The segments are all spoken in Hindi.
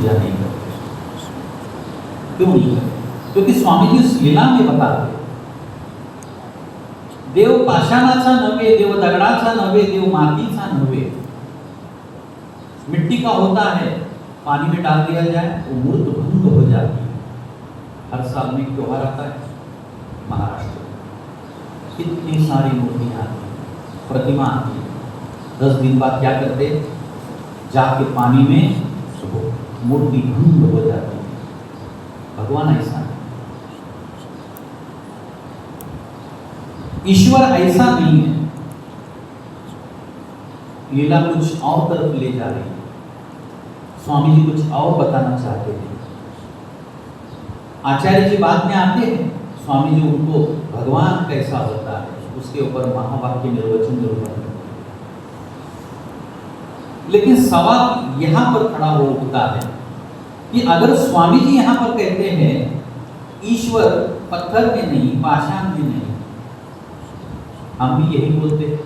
पूजा नहीं करते। क्यों नहीं करते? क्योंकि स्वामी जी उस लीला में बताते देव पाषाणाचा नव्हे, देव दगडाचा नव्हे, देव मातीचा नव्हे, मिट्टी का होता है, पानी में डाल दिया जाए वो मूर्त भंग हो जाती है। हर साल में त्योहार आता है महाराष्ट्र में, कितनी सारी मूर्तियां आती हैं, प्रतिमा आती है। 10 दिन बाद क्या करते, जाके पानी में मूर्ति भंग हो जाती है। भगवान ऐसा है, ईश्वर ऐसा नहीं है। लीला कुछ और तरफ ले जा रही है, स्वामी जी कुछ और बताना चाहते हैं। आचार्य जी बाद में आते हैं, स्वामी जी उनको भगवान कैसा होता है उसके ऊपर महावाक्य निर्वचन जरूर करते हैं। लेकिन सवाल यहाँ पर खड़ा हो उठता है कि अगर स्वामी जी यहाँ पर कहते हैं ईश्वर पत्थर में नहीं, पाषाण में नहीं, हम भी यही बोलते हैं,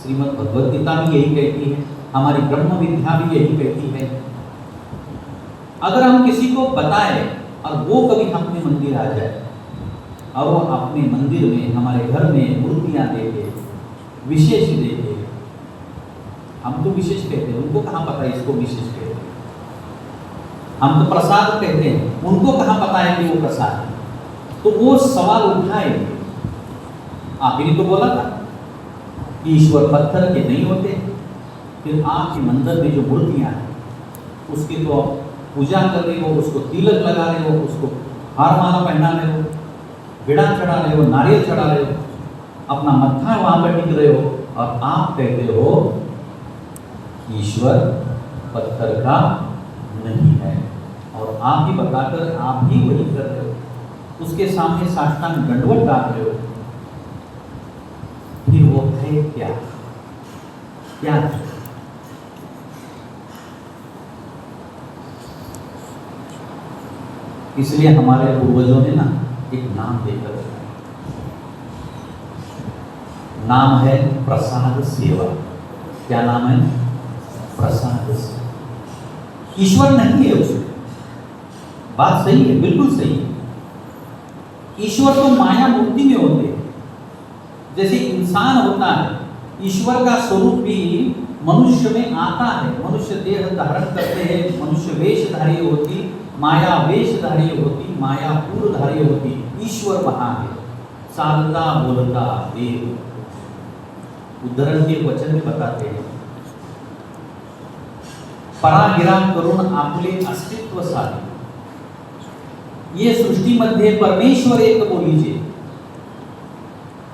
श्रीमद् भगवद गीता भी यही कहती है, हमारी ब्रह्म विद्या भी यही कहती है। अगर हम किसी को बताएं और वो कभी अपने मंदिर आ जाए और वो अपने मंदिर में, हमारे घर में मूर्तियां देखे, विशेष देखे, हम तो विशेष कहते हैं, उनको कहाँ पता है इसको विशेष कहते हैं। हम तो प्रसाद कहते हैं, उनको कहाँ पता है कि वो प्रसाद है। तो वो सवाल उठाएंगे, आप ही तो बोला था कि ईश्वर पत्थर के नहीं होते, फिर आपके मंदिर में जो मूर्तियां हैं उसकी तो पूजा कर रहे हो, उसको तिलक लगा रहे हो, उसको हार माला पहना रहे हो, बिड़ा चढ़ा रहे हो, नारियल चढ़ा रहे हो, अपना मत्था वहां पर टिक रहे हो, और आप कहते हो ईश्वर पत्थर का नहीं है, और आप ही बताकर आप ही वही कर रहे हो, उसके सामने साष्टांग दंडवत डाल रहे हो। फिर वो है क्या? क्या है? इसलिए हमारे पूर्वजों ने ना एक नाम देकर रखा है, नाम है प्रसाद सेवा। क्या नाम है? प्रसाद सेवा। ईश्वर नहीं है उसमें, बात सही है, बिल्कुल सही है। ईश्वर तो माया मूर्ति में होते हैं, जैसे इंसान होता है, ईश्वर का स्वरूप भी मनुष्य में आता है। मनुष्य देह धारण करते हैं, मनुष्य वेशधारी होती, माया वेशधारी होती, माया पूर्वधारी होती, ईश्वर वहां है। चालता बोलता देव, उद्धरण के वचन में बताते हैं, परागिरा करून आपले अस्तित्व साधे। ये सृष्टि मध्ये परमेश्वर एक बोलीचे,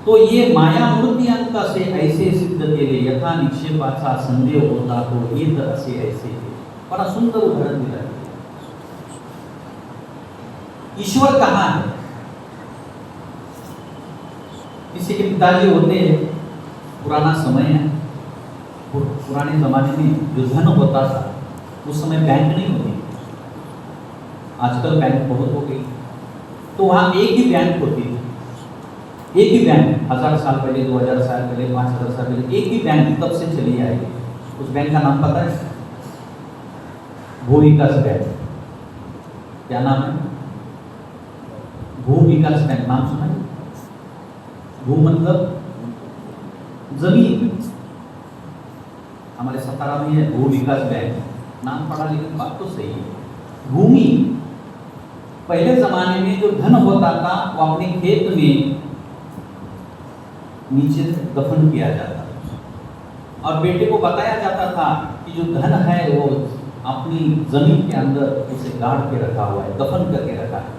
तो ये माया मूर्ती अंक से ऐसे सिद्ध केले, यथा निक्षेपाचा संदेह होता तो येत असे ऐसे। बड़ा सुंदर उदाहरण दिला है। ईश्वर कहाँ है? किसी के पिताजी होते हैं, पुराना समय है, पुराने जमाने में जो धन होता था उस समय बैंक नहीं होती, आजकल बैंक बहुत हो गई, तो वहाँ एक ही बैंक होती थी, एक ही बैंक। 1000 साल पहले, 2000 साल पहले, 5000 साल पहले एक ही बैंक तब से चली आई। उस बैंक का नाम पता है? भू विकास बैंक। क्या नाम है? भू विकास बैंक। नाम सुना है? भू मतलब जमीन, हमारे सतारा में है भू विकास बैंक, नाम पढ़ा, लेकिन बात तो सही है। भूमि, पहले जमाने में जो धन होता था वो अपने खेत में नीचे दफन किया जाता था, और बेटे को बताया जाता था कि जो धन है वो अपनी जमीन के अंदर उसे गाड़ के रखा हुआ है, दफन करके रखा है।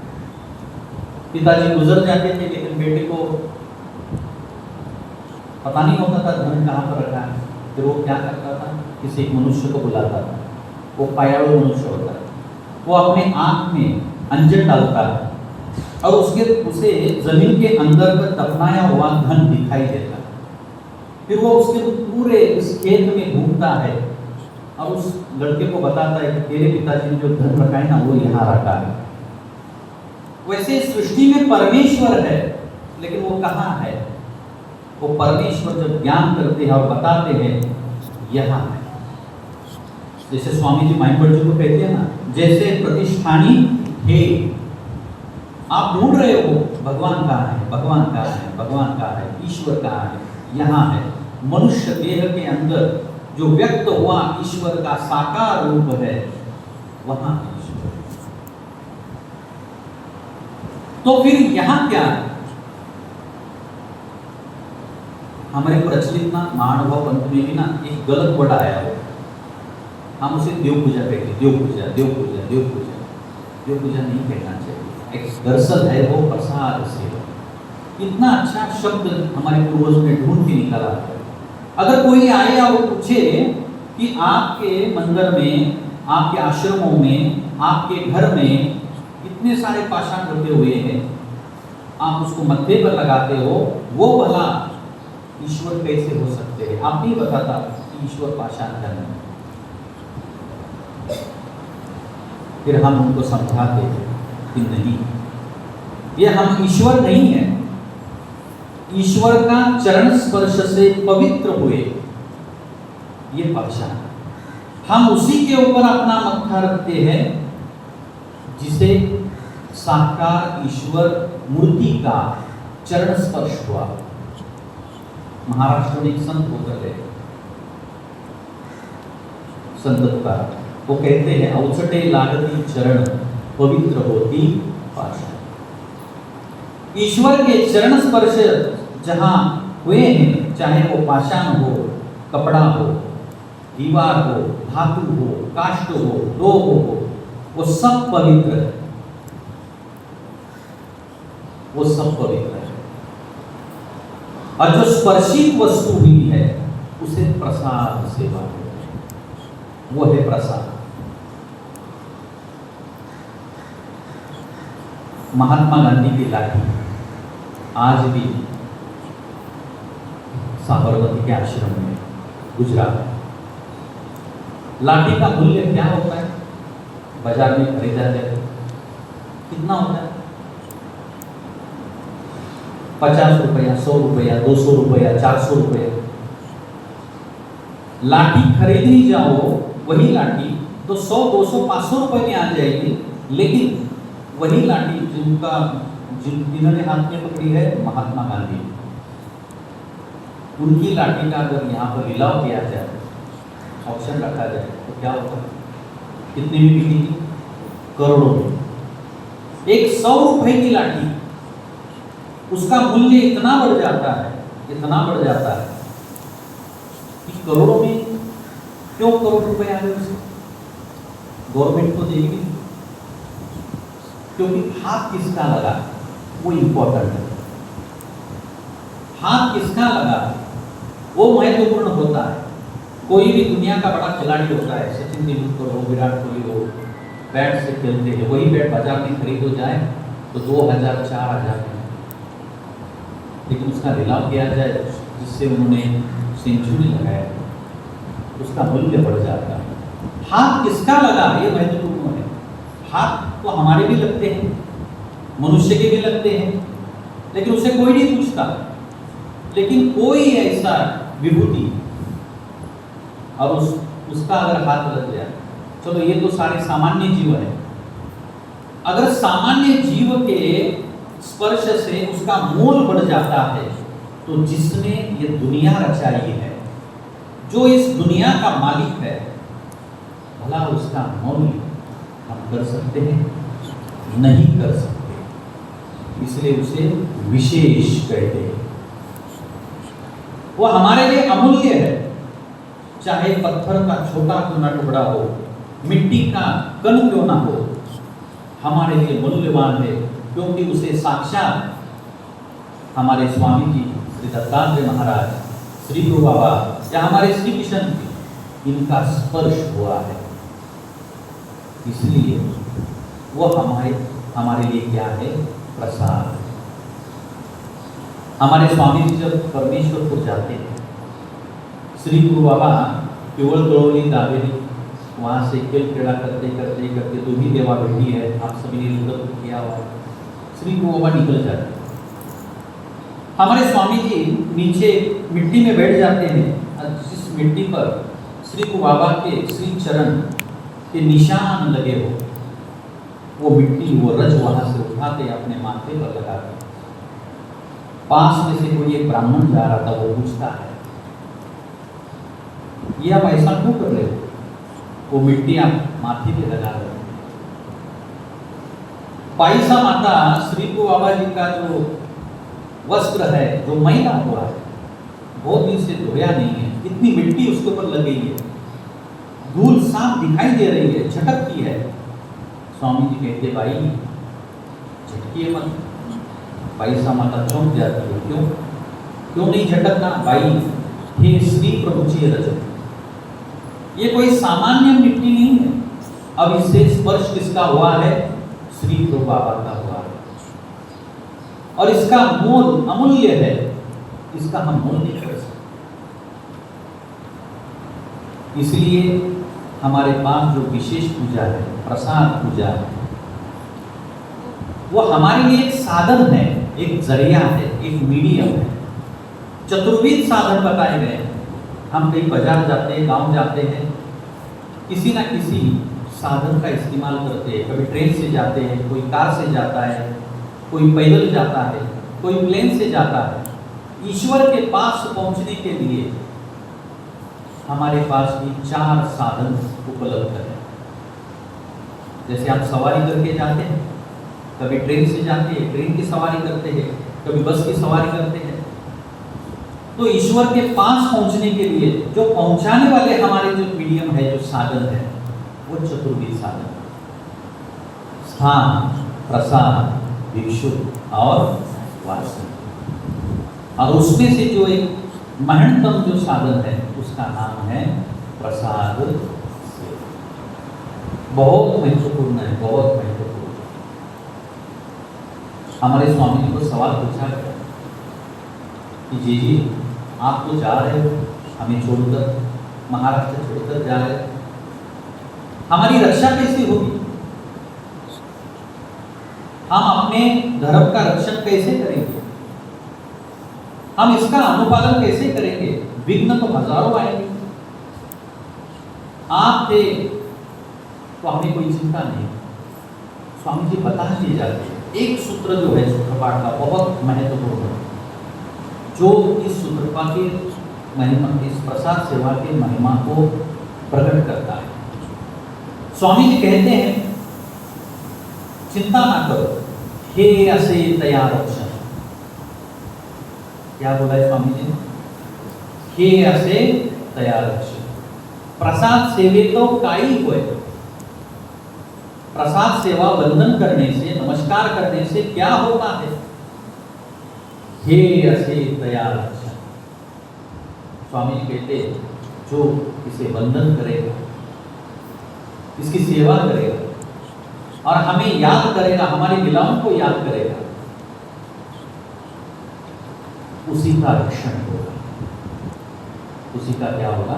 पिताजी गुजर जाते थे, लेकिन बेटे को पता नहीं होता था धन कहाँ पर रखा है। फिर वो क्या करता था, किसी एक मनुष्य को बुलाता था, वो पायाड़ू मनुष्य होता है, वो अपने आँख में अंजन डालता है और उसे जमीन के अंदर पर दफनाया हुआ धन दिखाई देता है। फिर वो उसके पूरे उस खेत में घूमता है और उस लड़के को बताता है कि तेरे पिताजी ने जो धन रखा है ना वो यहाँ रखा है। वैसे सृष्टि में परमेश्वर है, लेकिन वो कहाँ है? वो परमेश्वर जब ज्ञान करते हैं और बताते हैं यहाँ है। जैसे स्वामी जी माइंड जी को कहते हैं ना, जैसे प्रतिष्ठानी है। आप ढूंढ रहे हो भगवान कहाँ है, भगवान कहाँ है, भगवान कहाँ है, ईश्वर कहाँ है, यहाँ है। मनुष्य देह के अंदर जो व्यक्त हुआ ईश्वर का साकार रूप है, वहां ईश्वर। तो फिर यहां क्या है? हमारे प्रचलित ना महानुभाव पंथ में भी ना एक गलत वर्ड आया हो, हम उसे देव पूजा कहते हैं। देव पूजा, देव पूजा, देव पूजा, देव पूजा नहीं कहना चाहिए। एक दरअसल है वो प्रसाद सेवा। इतना अच्छा शब्द हमारे पूर्वजों ने ढूंढ के निकाला है। अगर कोई आए और पूछे कि आपके मंदिर में, आपके आश्रमों में, आपके घर में इतने सारे पाषाण रखे हुए हैं, आप उसको मत्थे पर लगाते हो, वो भला ईश्वर कैसे हो सकते हैं? आप नहीं बताता कि ईश्वर पाषाण धन है। फिर हम उनको समझाते कि नहीं, ये हम ईश्वर नहीं है। ईश्वर का चरण स्पर्श से पवित्र हुए ये पाषाण। हम उसी के ऊपर अपना मत्था रखते हैं जिसे साकार ईश्वर मूर्ति का चरण स्पर्श हुआ। महाराष्ट्र में एक संत होकर गए, संत तुकाराम, वो कहते हैं अवचटे लागती चरण पवित्र होती पाषाण। ईश्वर के चरण स्पर्श जहां हुए हैं, चाहे वो पाषाण हो, कपड़ा हो, दीवार हो, धातु हो, काष्ठ हो, लोह हो, वो सब पवित्र है, वो सब पवित्र है। और जो स्पर्शित वस्तु हुई है उसे प्रसाद सेवा है, वो है प्रसाद। महात्मा गांधी की लाठी आज भी साबरमती के आश्रम में, गुजरात। लाठी का मूल्य क्या होता है? बाजार में खरीदा जाए कितना होता है? 50 रुपया, 100 रुपया, 200 रुपया, 400 रुपया। लाठी खरीदनी जाओ, वही लाठी तो 100, 200, 500 रुपए में आ जाएगी। लेकिन वही लाठी जिन्होंने हाथ में पकड़ी है, महात्मा गांधी, उनकी लाठी का अगर यहाँ पर लिलाव किया जाए, ऑप्शन रखा जाए, तो क्या होता है? कितने में बिकेगी? करोड़ों में। एक 100 रुपए की लाठी, उसका मूल्य इतना बढ़ जाता है, इतना बढ़ जाता है कि करोड़ों में। क्यों करोड़ रुपए आ गए उसे? गवर्नमेंट को देगी, क्योंकि हाथ किसका लगा वो इंपॉर्टेंट है। हाथ किसका लगा वो महत्वपूर्ण होता है। कोई भी दुनिया का बड़ा खिलाड़ी होता है, सचिन तेंदुलकर हो, विराट कोहली हो, बैट से खेलते हैं, वही बैट बाजार में खरीदो जाए तो 2000, 4000 में, लेकिन उसका लिलाव किया जाए जिससे उन्होंने सेंचुरी लगाया, उसका मूल्य बढ़ जाता है। हाथ किसका लगा ये महत्वपूर्ण है। हाथ तो हमारे भी लगते हैं, मनुष्य के भी लगते हैं, लेकिन उसे कोई नहीं पूछता। लेकिन कोई ऐसा विभूति और उसका अगर हाथ लग जाए, चलो ये तो सारे सामान्य जीव है, अगर सामान्य जीव के स्पर्श से उसका मोल बढ़ जाता है, तो जिसने ये दुनिया रचाई है, जो इस दुनिया का मालिक है, भला उसका मोल हम कर सकते हैं? नहीं कर सकते। इसलिए उसे विशेष कहते हैं। वो हमारे लिए अमूल्य है, चाहे पत्थर का छोटा क्यों ना टुकड़ा हो, मिट्टी का कण क्यों ना हो, हमारे लिए मूल्यवान है, क्योंकि उसे साक्षात हमारे स्वामी जी श्री दत्तात्रेय महाराज, श्री गुरु बाबा या हमारे श्री कृष्ण जी, इनका स्पर्श हुआ है। इसलिए वो हमारे लिए क्या है? प्रसाद। हमारे स्वामी जी जब परमेश्वरपुर जाते हैं, श्री गुरु बाबा केवल तोड़ोली दावेरी, वहाँ से खेल क्रीड़ा करते करते करते तो भी देवा बेटी है, आप सभी ने लुत्फ किया हुआ, श्री गुरु बाबा निकल जाते हैं। हमारे स्वामी जी नीचे मिट्टी में बैठ जाते हैं, जिस मिट्टी पर श्री गुरु बाबा के श्री चरण के निशान लगे हो, वो मिट्टी वो रज वहां से उठाते अपने माथे पर लगाते। पास में से कोई एक ब्राह्मण जा रहा था, वो पूछता है ये आप ऐसा क्यों कर रहे हो? वो मिट्टी आप माथे पे लगा रहे हो। पाइसा माता श्री को बाबा जी का जो वस्त्र है, जो मैला हुआ है, बहुत दिन से धोया नहीं है, इतनी मिट्टी उसके ऊपर लग गई है, धूल साफ दिखाई दे रही है, झटकती है। स्वामी जी कहते भाई झटकिए मत। पाइसा माता चौंक जाती है, क्यों नहीं झटकना भाई? हे श्री प्रभु जी रजत, ये कोई सामान्य मिट्टी नहीं है। अब इससे स्पर्श किसका हुआ है? श्री प्रभु बाबा का हुआ है, और इसका मोल अमूल्य है, इसका हम मोल नहीं कर सकते। इसलिए हमारे पास जो विशेष पूजा है, प्रसाद पूजा है, वो हमारे लिए एक साधन है, एक जरिया है, एक मीडियम है। चतुर्विध साधन बताए गए हैं। हम कहीं बाजार जाते हैं, गांव जाते हैं, किसी ना किसी साधन का इस्तेमाल करते हैं। कभी ट्रेन से जाते हैं, कोई कार से जाता है, कोई पैदल जाता है, कोई प्लेन से जाता है। ईश्वर के पास पहुंचने के लिए हमारे पास भी 4 साधन उपलब्ध है। जैसे आप सवारी करके जाते हैं, कभी ट्रेन से जाते हैं, ट्रेन की सवारी करते हैं, कभी बस की सवारी करते हैं। तो ईश्वर के पास पहुंचने के लिए जो पहुंचाने वाले हमारे जो मीडियम है, जो साधन है, वो चतुर्विध साधन, स्थान, प्रसाद, भिक्षु और वासन। और उसमें से जो एक महत्तम जो साधन है, उसका नाम है प्रसाद सेवा। बहुत महत्वपूर्ण है, बहुत महत्वपूर्ण। हमारे स्वामी जी को सवाल पूछा गया कि जी आप तो जा रहे हो, हमें छोड़कर, महाराष्ट्र छोड़कर जा रहे हो, हमारी रक्षा कैसे होगी? हम अपने धर्म का रक्षण कैसे करेंगे? हम इसका अनुपालन कैसे करेंगे? विघ्न तो हजारों आएंगे। आप थे तो हमें कोई चिंता नहीं। स्वामी जी बता दिए जाते हैं। एक सूत्र जो है सूत्रपाठ का बहुत महत्वपूर्ण है, जो इस सूत्रपाठ के महिमा, इस प्रसाद सेवा के महिमा को प्रकट करता है। स्वामी जी कहते हैं चिंता ना करो, हे असे तैयार रक्षण। क्या बोला है स्वामी जी ने? हे असे तैयार रक्षण। प्रसाद सेवे तो काई हुए। प्रसाद सेवा वंदन करने से, नमस्कार करने से क्या होता है? हे असे तैयार रक्षण। स्वामी जी कहते जो इसे वंदन करेगा, इसकी सेवा करेगा और हमें याद करेगा, हमारी लीलाओं को याद करेगा, उसी का रक्षण होगा। उसी का क्या होगा?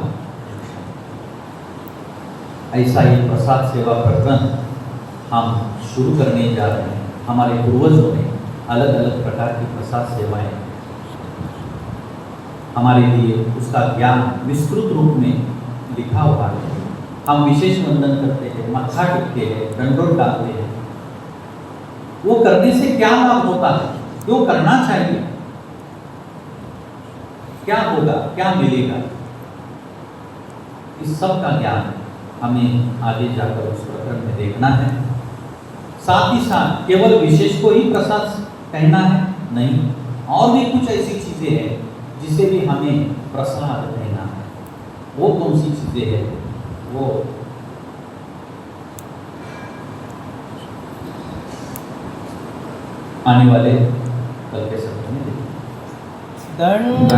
ऐसा ही प्रसाद सेवा प्रकरण हम शुरू करने जा रहे हैं। हमारे पूर्वजों ने अलग अलग प्रकार की प्रसाद सेवाएं हमारे लिए, उसका ज्ञान विस्तृत रूप में लिखा हुआ है। हम विशेष वंदन करते हैं, मत्था टेकते हैं, दंडोत डालते हैं। वो करने से क्या लाभ होता है? क्यों करना चाहिए? क्या होगा, क्या मिलेगा? इस सब का ज्ञान हमें आगे जाकर उस प्रकरण में देखना है। साथ ही साथ केवल विशेष को ही प्रसाद कहना है नहीं, और भी कुछ ऐसी चीजें हैं जिसे भी हमें प्रसाद कहना है। वो कौन सी चीजें हैं? वो आने वाले कल के सत्र में दंड